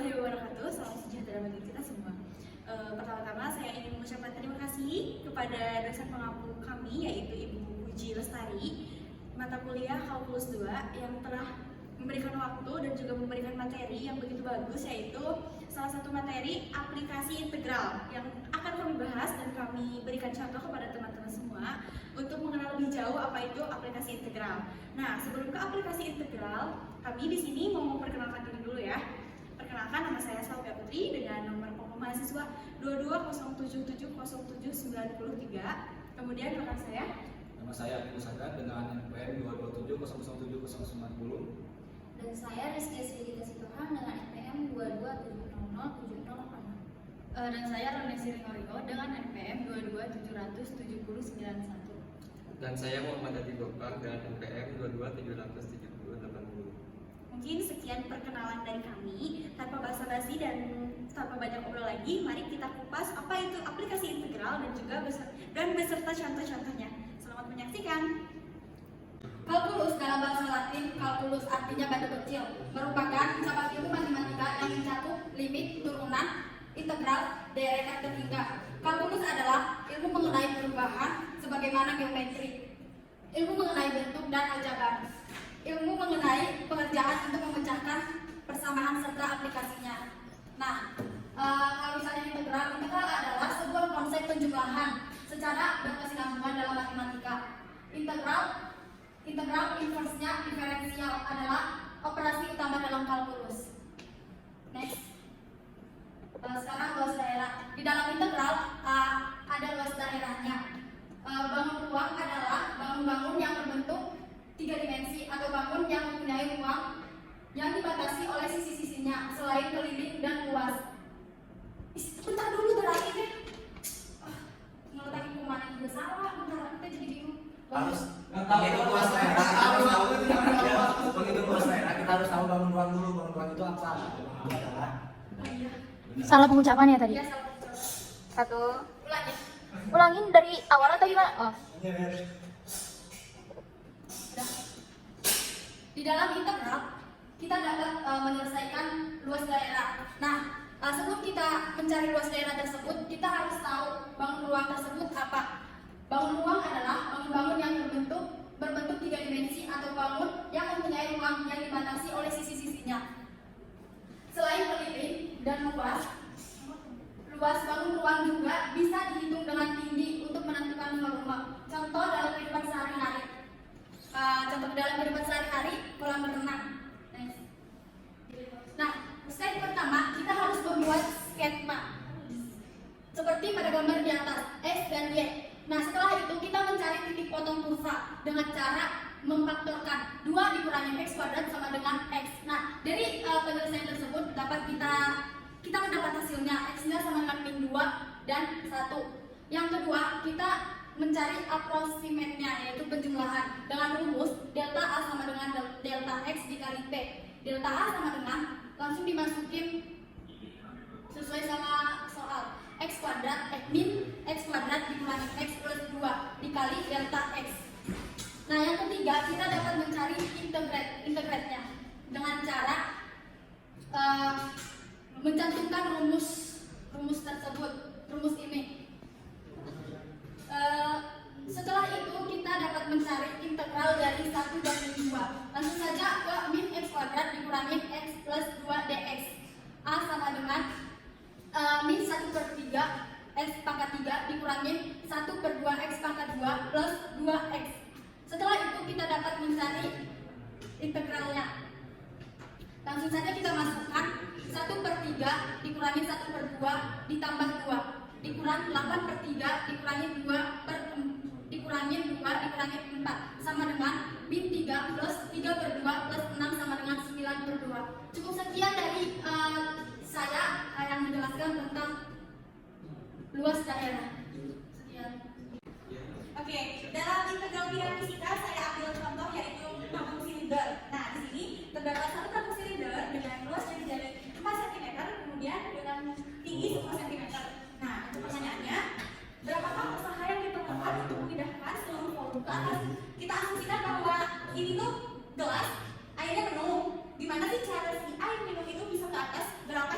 warahmatullahi wabarakatuh. Salam sejahtera bagi kita semua. Pertama-tama saya ingin mengucapkan terima kasih kepada dosen pengampu kami, yaitu Ibu Puji Lestari, mata kuliah Kalkulus 2 yang telah memberikan waktu dan juga memberikan materi yang begitu bagus, yaitu salah satu materi aplikasi integral yang akan kami bahas dan kami berikan contoh kepada teman-teman semua untuk mengenal lebih jauh apa itu aplikasi integral. Nah, sebelum ke aplikasi integral, kami di sini mau memperkenalkan diri dulu ya. Perkenalkan, nama saya Salvia Putri dengan nomor pokok mahasiswa 2207707993. Kemudian rekan saya. Nama saya Agus Sagar dengan NPM 227001090. Dan saya Rizky Sri Situhan dengan NPM 227007086. Dan saya Roni Siringorio dengan NPM 2277091. Dan saya Muhammad Adi Gopal dengan NPM 2277080. Mungkin sekian perkenalan dari kami. Tanpa basa-basi dan tanpa banyak ngobrol lagi, mari kita kupas apa itu aplikasi integral dan juga beserta contoh-contohnya. Selamat menyaksikan. Kalkulus dalam bahasa Latin, kalkulus artinya batu kecil, merupakan cabang ilmu matematika yang mencakup limit, turunan, integral, deret terhingga. Kalkulus adalah ilmu mengenai perubahan sebagaimana geometri, ilmu mengenai bentuk dan aljabar, ilmu mengenai pengerjaan untuk memecahkan persamaan serta aplikasinya. Nah, kalau misalnya integral adalah sebuah konsep penjumlahan secara berkesinambungan dalam matematika. Integral inverse-nya diferensial adalah operasi utama dalam kalkulus. Next. Sekarang luas daerah. Di dalam integral ada luas daerahnya. Bangun ruang adalah bangun-bangun yang berbentuk 3 dimensi atau bangun yang mempunyai ruang yang dibatasi oleh sisi-sisinya selain keliling dan luas. Bentar dulu terakhir deh. Ngeletakkan kemana juga salah. Bentar, kita jadi bingung. Harus menghitung luas daerah. Menghitung luas daerah kita harus tahu bangun ruang dulu. Bangun ruang itu apa? Salah pengucapan ya tadi? Ya, salah. Satu. Ulangi. Ulangin dari awal atau gimana? Oh. Di dalam integral kita dapat menyelesaikan luas daerah. Nah, sebelum kita mencari luas daerah tersebut, kita harus tahu bangun ruang tersebut apa. Bangun ruang adalah bangun-bangun yang berbentuk 3 dimensi atau bangun yang mempunyai ruang yang dibatasi oleh sisi-sisinya. Selain keliling dan luas bangun ruang juga bisa dihitung dengan tinggi untuk menentukan volume. Contoh dalam kehidupan sehari-hari. Kolam berenang. Nah, step pertama kita harus membuat skema seperti pada gambar di atas, X dan Y. Nah, setelah itu kita mencari titik potong kurva dengan cara memfaktorkan 2 dikurangi X kuadrat sama dengan X. Nah, dari penyelesaian tersebut dapat kita mendapat hasilnya X-nya sama dengan min 2 dan 1. Yang kedua, kita mencari approximate-nya, yaitu penjumlahan dengan rumus delta A sama dengan delta X dikali P. Delta A sama dengan, langsung dimasukin sesuai sama soal, X kuadrat, min X kuadrat dikurangi X plus 2 dikali delta X. Nah, yang ketiga, kita dapat mencari integrate-nya dengan cara mencantumkan rumus tersebut, rumus ini. Setelah itu kita dapat mencari integral dari 1 banding 2. Langsung saja ke min X kuadrat dikurangi X plus 2 dx. A sama dengan min 1/3 X pangkat 3 dikurangi 1/2 X pangkat 2 plus 2X. Setelah itu kita dapat mencari integralnya. Langsung saja kita masukkan 1/3 dikurangi 1/2 ditambah 2 dikurang 8/3 dikurangi 2 dikurangi 2 dikurangi 4 sama dengan min 3 plus 3/2 plus 6 sama dengan 9/2. Cukup sekian dari saya yang menjelaskan tentang luas daerah. Sekian. Oke, dalam integral bidang fisika saya ambil contoh yaitu tabung silinder. Nah, di sini terdapat satu tabung silinder dengan luas yang dari 4 cm kemudian dengan tinggi 10 cm. Nah, untuk pertanyaannya, berapakah usaha yang diperlukan untuk memindahkan seluruh volume ke atas? Kita asumsikan bahwa ini tuh gelas, airnya penuh. Gimana sih cara si air minum itu bisa ke atas? Berapa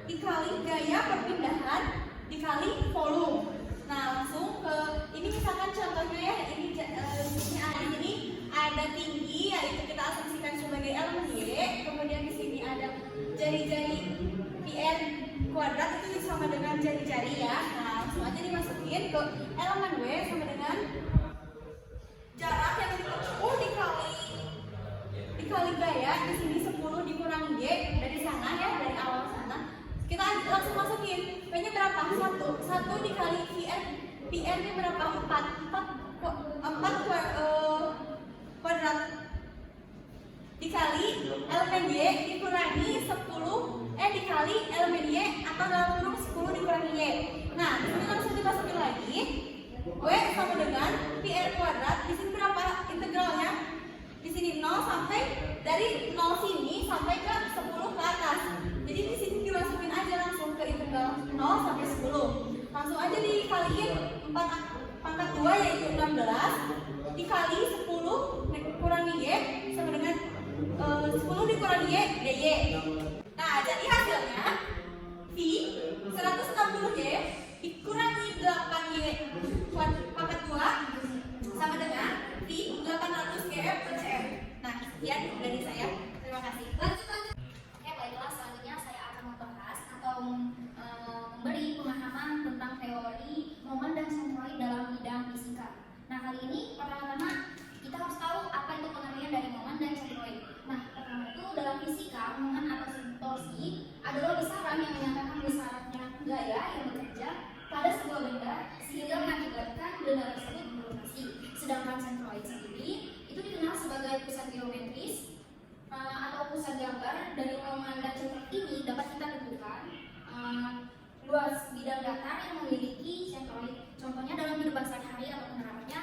dikali gaya perpindahan dikali volume. Nah, langsung ke ini misalkan contohnya ya, ini di sini ada tinggi, yaitu kita asumsikan sebagai elemen Y, kemudian di sini ada jari-jari PR kuadrat itu sama dengan jari-jari ya. Nah, langsung aja dimasukin ke elemen W sama dengan jarak yang 10 dikali gaya, di sini 10 dikurangi Y dari sana ya, dari awal sana. Kita langsung masukin P-nya berapa? 1 dikali PR-nya berapa? 4 kuadrat dikali elemen Y dikurangi 10 dikali elemen Y atau dalam kurung 10 dikurangi Y. Nah, di sini langsung dimasukin lagi W sama dengan PR kuadrat. Di sini berapa integralnya? Di sini 0 sampai dari 0 sini sampai ke 10 ke atas. Jadi di sini dimasukin aja langsung ke integral 0 sampai 10. Langsung aja dikaliin 4 pangkat 2 yaitu 16 dikali 10 kurangi Y sama dengan 10 dikurangi Y dy. Nah, jadi hasilnya V 160Y dikurangi 8Y pangkat 2 sama dengan V 800 GF/cm. Nah, sekian dari saya. Terima kasih. Lanjut. Oke, baiklah, selanjutnya saya akan membahas atau memberi pemahaman tentang teori momen dan sentroid dalam bidang fisika. Nah, kali ini pertama-tama kita harus tahu apa itu pengertian dari momen dan sentroid. Nah, pertama itu dalam fisika, momen atau torsi adalah besaran yang menyatakan besarannya gaya yang bekerja pada sebuah benda sehingga mengakibatkan benda tersebut berotasi. Sedangkan sentroid sendiri itu dikenal sebagai pusat geometris atau pusat gambar dari momen dan sentroid ini dapat kita tentukan luas bidang datar yang memiliki sentroid. Contohnya dalam kehidupan sehari-hari atau penerapannya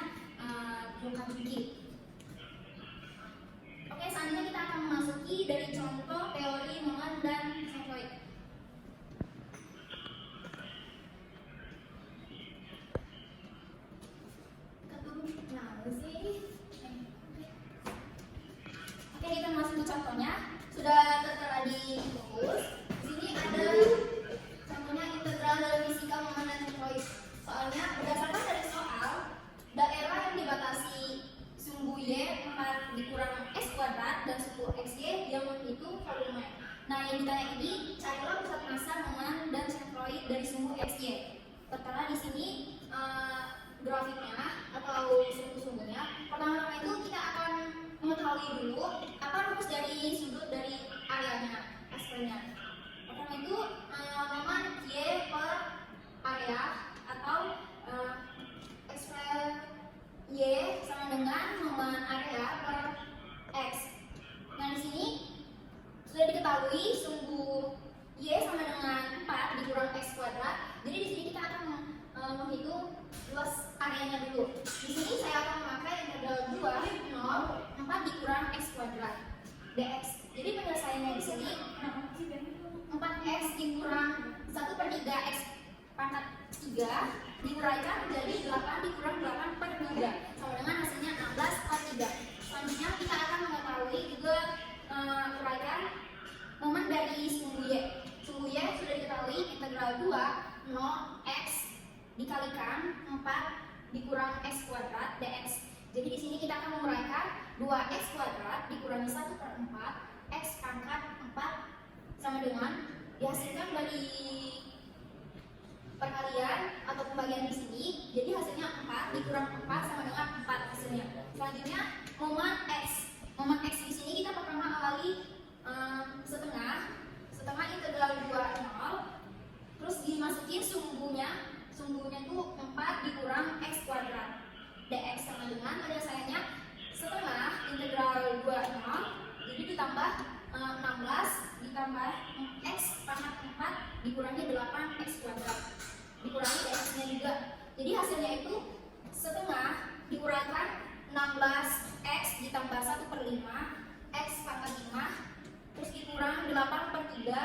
bukan sedikit. Oke, selanjutnya kita akan memasuki dari contoh teori momen dan sentroid. Oke, kita masuk ke contohnya. Sudah tertera di buku. Di sini ada contohnya integral dalam fisika momen dan sentroid. Soalnya berdasarkan dari soal, daerah yang dibatasi sumbu Y 4 dikurang X kuadrat dan sumbu XY yang menghitung volume. Nah, yang ditanya ini, carilah pusat massa momen dan sentroid dari sumbu XY. Tertera di sini grafiknya atau sumbu-sumbunya. Pertama-tama itu kita akan mengetahui dulu apa rumus dari sudut dari areanya, aspeknya. Pertama itu momen Y per area atau ekspresi Y sama dengan momen area per X. Nah, di sini sudah diketahui sumbu Y sama dengan 4 dikurang X kuadrat. Jadi di sini kita akan menghitung luas areanya dulu. Di sini saya akan memakai integral 2 0 4 dikurang X kuadrat dx. Jadi penyelesaiannya di sini 4x dikurang 1/3 X pangkat 3 diuraikan menjadi 8 dikurang 8 per 3 sama dengan hasilnya 16 per 3. Selanjutnya kita akan mengetahui juga uraikan momen dari sumbu Y. Sumbu Y sudah diketahui integral 2 0x dikalikan 4 dikurang X kuadrat dx. Jadi di sini kita akan menguraikan 2x kuadrat dikurangi 1/4 X pangkat 4 sama dengan dihasilkan dari perkalian atau pembagian di sini. Jadi hasilnya 4 dikurang 4 sama dengan 4 hasilnya. Selanjutnya momen X. Momen X di sini kita pertama awali setengah integral 2 0 terus dimasukin sumbunya tuh 4 dikurang X kuadrat dx sama dengan penyelesaiannya setengah integral 2 0 jadi ditambah 16 ditambah X pangkat 4 dikurangi 8 X kuadrat dikurangi dx nya juga. Jadi hasilnya itu setengah dikurangkan 16x ditambah 1/5 X pangkat 5 terus dikurang 8/3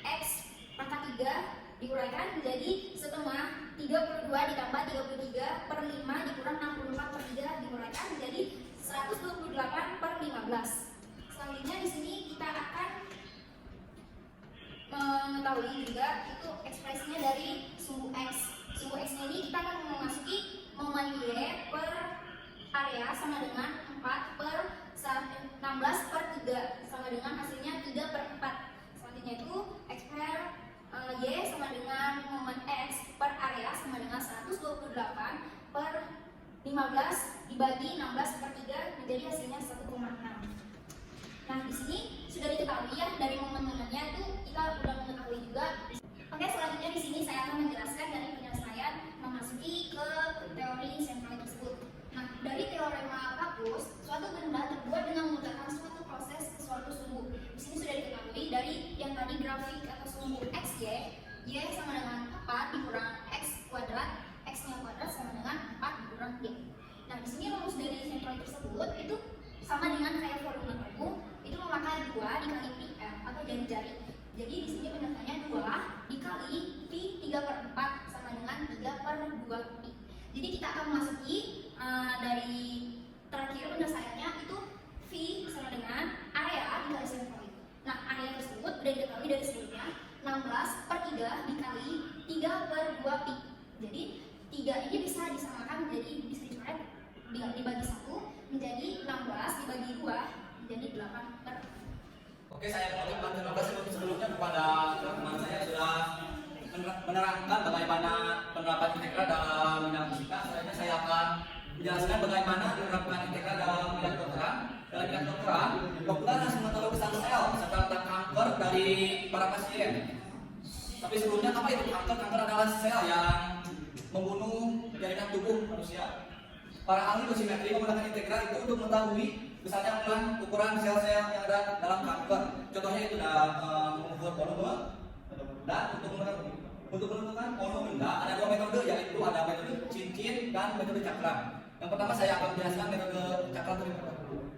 X pangkat 3 diuraikan menjadi setengah 32 ditambah 33/5 dikurang 64/3 diuraikan menjadi 128/15. Selanjutnya di sini kita akan mengetahui ketahui juga itu ekspresinya dari sumbu X. Sumbu X ini kita akan memasuki momen Y per area sama dengan 4 per 16 per 3 sama dengan hasilnya 3 per 4. Selanjutnya itu ekspres Y sama dengan momen X per area sama dengan 128 per 15 dibagi 16 per 3 menjadi hasilnya 1,6. Nah, di sini sudah diketahui ya dari momen-momennya itu kita sudah mengetahui juga. Oke, selanjutnya di sini saya akan menjelaskan dari penyelesaian memasuki ke teori sentralik tersebut. Nah, dari teorema Pappus, suatu benda terbuat dengan menggunakan suatu proses ke suatu sumbu. Di sini sudah diketahui dari yang tadi grafik atau sumbu XY, Y sama dengan 4 dikurang X kuadrat, X-nya kuadrat sama dengan 4 dikurang Y. Nah, di sini rumus dari sentralik tersebut itu sama dengan kayak volume tabung, itu memakai 2 dikali pi atau jari-jari. Jadi di sini penyelesaiannya 2 dikali pi 3/4 sama dengan 3 per 2 pi. Jadi kita akan memasuki dari terakhir penyelesaiannya itu V sama dengan area dikali sentralik. Nah, area tersebut sudah diketahui dari sebelumnya 16 per 3 dikali 3 per 2 pi. Jadi 3 ini bisa disamakan menjadi bisa dicoret dibagi 1 menjadi 16 dibagi 2 menjadi 8 per. Oke, saya mengucapkan terima kasih untuk sebelumnya kepada teman-teman saya sudah menerangkan bagaimana penerapan integral dalam bidang fisika. Selanjutnya saya akan menjelaskan bagaimana menerapkan integral dalam bidang kedokteran. Dalam bidang kedokteran, kebetulan hematologi sel serta tentang kanker dari para pasien. Tapi sebelumnya apa itu kanker? Kanker adalah sel yang membunuh jaringan tubuh manusia. Para ahli dosimetri menggunakan integral itu untuk mengetahui misalnya ukuran sel-sel yang ada dalam kanker. Contohnya itu mengukur volume dan untuk menentukan volume benda ada 2 metode, yaitu ada metode cincin dan metode cakram. Yang pertama saya akan menjelaskan metode cakram terlebih dahulu.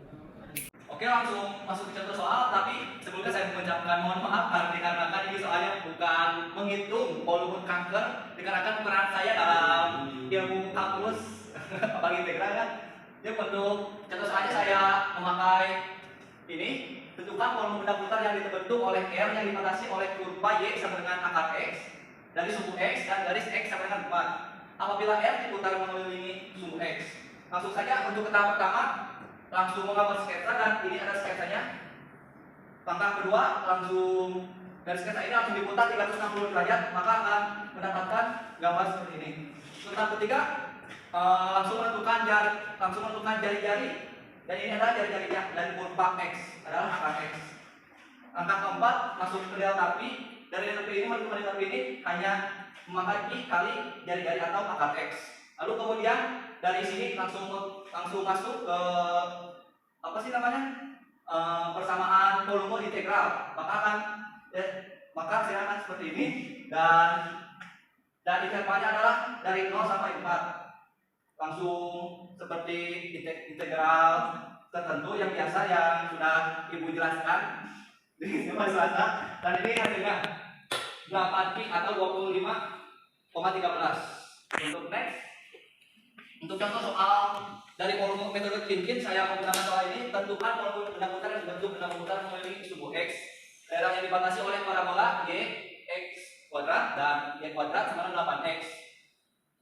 Oke, langsung masuk ke contoh soal, tapi sebelumnya saya mengucapkan mohon maaf karena dikarenakan ini soalnya bukan menghitung volume kanker, dikarenakan peran saya dalam ilmu kalkulus apalagi integral kan. Jadi untuk contoh soalnya saya memakai ini, tentukan volume benda putar yang dibentuk oleh R yang dibatasi oleh kurva Y sama dengan akar X dari sumbu X dan garis X sama dengan 4. Apabila R diputar mengelilingi sumbu X, langsung saja untuk tahap pertama langsung menggambar sketsa dan ini ada sketsanya. Langkah kedua langsung dari sketsa ini langsung diputar 360 derajat, maka akan mendapatkan gambar seperti ini. Langkah ketiga langsung menentukan jari-jari, dan ini adalah jari-jarinya dari kurva X adalah akar X. Langkah keempat masuk ke delta pi, dari delta pi ini menentukan delta pi ini hanya memakai pi kali jari-jari atau akar X. Lalu kemudian dari sini langsung masuk ke persamaan volume integral, maka hasilnya akan seperti ini, dan intervalnya adalah dari 0 sampai 4. Langsung seperti integral tertentu yang biasa yang sudah ibu jelaskan di selasa, dan ini hasilnya 8 pi atau 25,13. Untuk next, untuk contoh soal dari volume metode cincin, saya menggunakan soal ini. Tentukan volume benda putar yang dibentuk benda putar mengelilingi sumbu X. Daerah yang dibatasi oleh parabola Y X kuadrat dan Y kuadrat sama dengan 8X.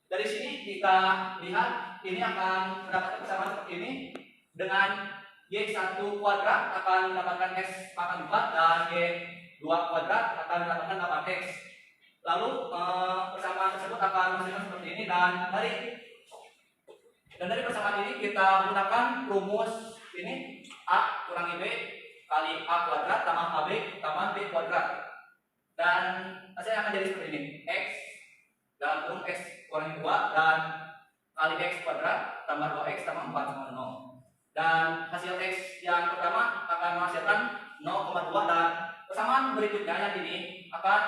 Dari sini kita lihat ini akan mendapatkan persamaan seperti ini. Dengan Y1 kuadrat akan mendapatkan X pangkat 4 dan Y2 kuadrat akan mendapatkan 8X. Lalu persamaan tersebut akan menghasilkan seperti ini, dan dari persamaan ini kita menggunakan rumus ini A kurangi B kali A kuadrat tambah AB tambah B kuadrat, dan hasilnya akan jadi seperti ini. X dalam kurung X kurangi 2 dan kali X kuadrat tambah 2X tambah 4 sama 0, dan hasil X yang pertama akan menghasilkan 0,2, dan persamaan berikutnya yang ini akan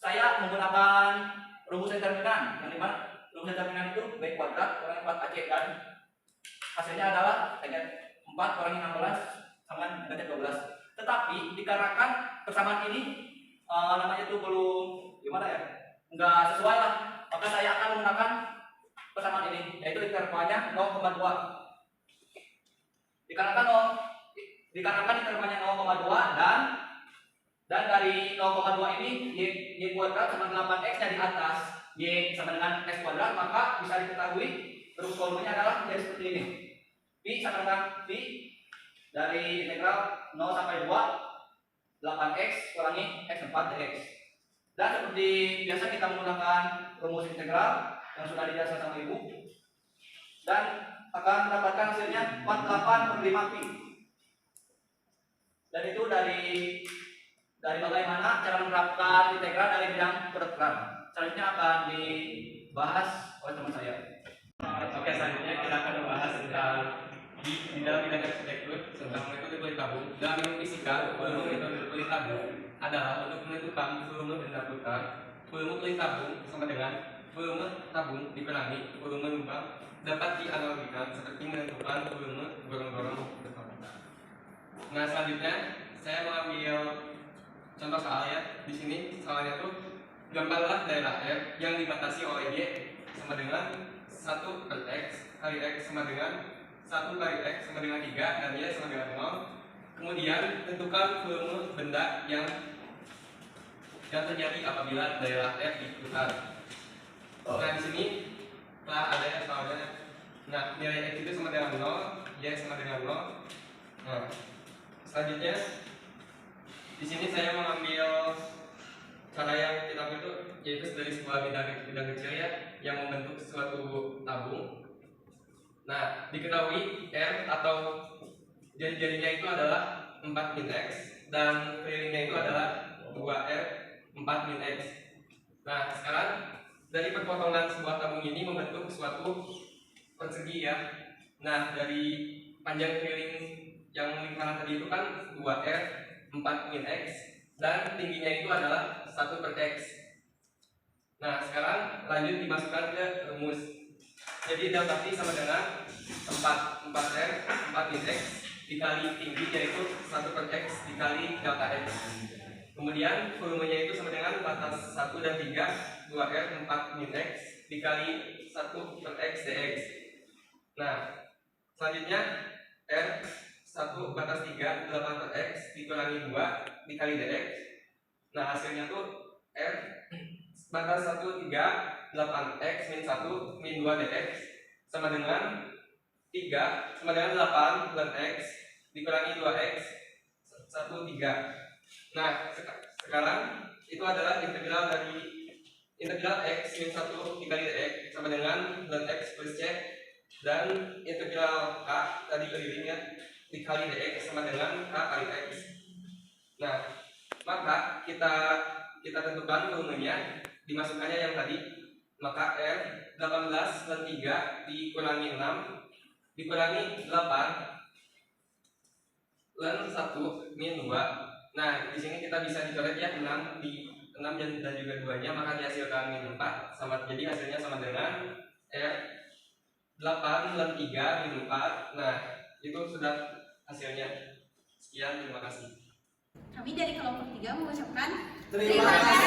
saya menggunakan rumus determinan, yang dimana rumus determinan itu B kuadrat kurangi 4AC, dan hasilnya adalah 4 kurangi 16 sama negatif 12. Tetapi dikarenakan persamaan ini namanya itu belum nggak sesuai lah, maka saya akan menggunakan persamaan ini, yaitu intervalnya 0,2. Dikarenakan intervalnya 0,2 dan Dan dari 0,2 ini Y kuadrat sama 8X yang di atas Y sama dengan X kuadrat, maka bisa diketahui rumus volumenya adalah menjadi seperti ini. Pi sama dengan Pi dari integral 0 sampai 2 8X kurangi X4 dx. Dan seperti biasa kita menggunakan rumus integral yang sudah dijelaskan sama Ibu, dan akan mendapatkan hasilnya 48/5 pi. Dan itu dari bagaimana cara menerapkan integral dari bidang kedokteran. Selanjutnya akan dibahas oleh teman saya. Oke, selanjutnya kita akan membahas tentang di dalam bidang arsitektur tentang metode kulit tabung. Dalam ilmu fisika, volume metode kulit tabung adalah untuk menentukan volume benda putar. Volume kulit tabung sama dengan volume tabung dikurangi volume lubang, dapat dianalogikan seperti menentukan volume gorong-gorong berputar. Nah, selanjutnya saya mengambil contoh soal ya. Di sini soalnya tuh gambarlah daerah R yang dibatasi oleh Y sama dengan 1 per X kali X sama dengan 1 kali X sama dengan 3 dan Y sama dengan 0. Kemudian tentukan volume benda yang terjadi apabila daerah R diputar. Nah, di sini telah ada yang soalnya. Nah, nilai X itu sama dengan 0, Y sama dengan 0. Nah, selanjutnya di sini saya mengambil cara yang kita itu yaitu dari sebuah bidang kecil ya yang membentuk suatu tabung. Nah, diketahui R atau jari-jarinya itu adalah 4 min X dan kelilingnya itu adalah 2R 4 min X. Nah, sekarang dari perpotongan sebuah tabung ini membentuk suatu persegi ya. Nah, dari panjang keliling yang lingkaran tadi itu kan 2R 4 min X dan tingginya itu adalah 1 per X. Nah, sekarang lanjut dimasukkan ke rumus. Jadi delta T sama dengan 4R 4 min X dikali tinggi yaitu 1 per X dikali delta X. Kemudian volumenya itu sama dengan batas 1 dan 3 2R 4 min X dikali 1 per X dx. Nah, selanjutnya R 1 batas 3 8 per X dikurangi 2 dikali dx. Nah, hasilnya tuh R batas 1 3 8x min 1 min 2 dx sama dengan 3 sama dengan 8 dan x dikurangi 2x 1 3. Nah, sekarang itu adalah integral dari integral x min 1 dikali dx sama dengan dan x plus c dan integral k tadi kelilingnya dikali dx sama dengan k kali x. Nah, maka kita tentukan volumenya, dimasukkannya yang tadi, maka R 18 dan 3 dikurangi 6 dikurangi 8 dan 1 min 2. Nah, di sini kita bisa dicoret ya 6 dan juga 2-nya, maka dihasilkan min 4 sama, jadi hasilnya sama dengan R 8 dan 3 min 4. Nah, itu sudah hasilnya. Sekian, terima kasih. Kami dari kelompok 3 mengucapkan Terima kasih.